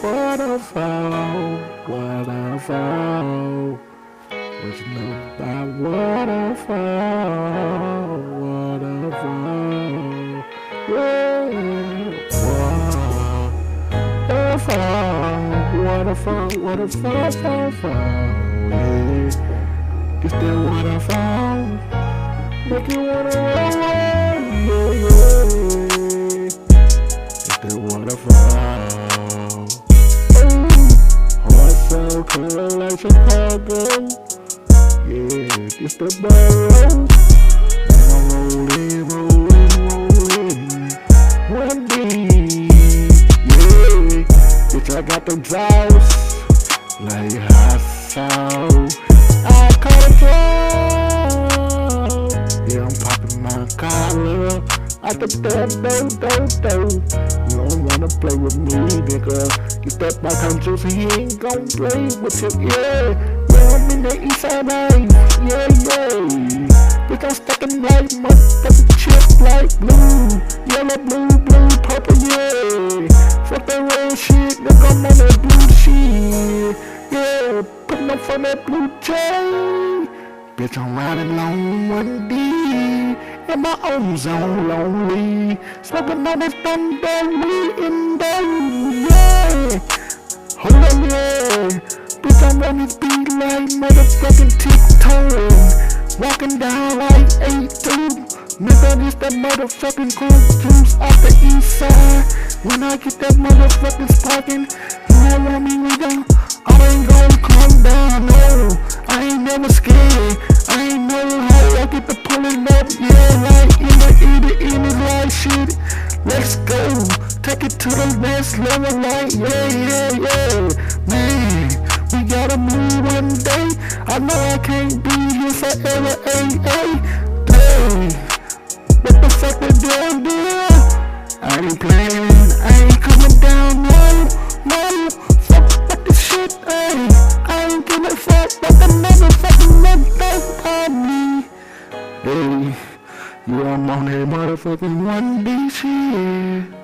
waterfall, waterfall. What you know about waterfall, waterfall? Yeah, waterfall, waterfall, waterfall, yeah. It's that waterfall, make you wanna roll, yeah, yeah. It's that waterfall. Heart so cold like Chicago. Yeah, it's the barrel. Now rollin', one beat. Yeah, bitch, I got them draws like hot sauce. I call it draw. Yeah, I'm popping my collar out the door. You don't wanna play with me, nigga. You step my Crumpjuice and he ain't gon' play with you, yeah. I'm in the east side life, yeah. Bitch, I'm stacking like motherfucking chip like blue, yellow, blue, purple, yeah. Fuck that red shit, nigga, I'm on that blue shit, yeah. Putting up on that blue chain. Bitch, I'm riding long 1D, in my own zone, lonely. Smoking on this thunder, in there, yeah. Hold on, yeah. Bitch, I'm on this beat like motherfucking tiptoeing, walking down like 8-2. Nigga, this that motherfucking Crumpjuice off the east side. When I get that motherfucking sparking, you don't want me, nigga, I ain't gon' calm down, no. I ain't never scared, I ain't know how I get the pulling up, yeah, like in it like shit. Let's go, take it to the next level, like yeah, man. We gotta move one day. I know I can't be here forever, ay. What the fuck we doing, deal? I ain't playing, I ain't coming down, no. Fuck this shit, ay. I ain't giving a fuck about the motherfucking nothing on me. Hey, you I'm on that motherfucking 1D shit.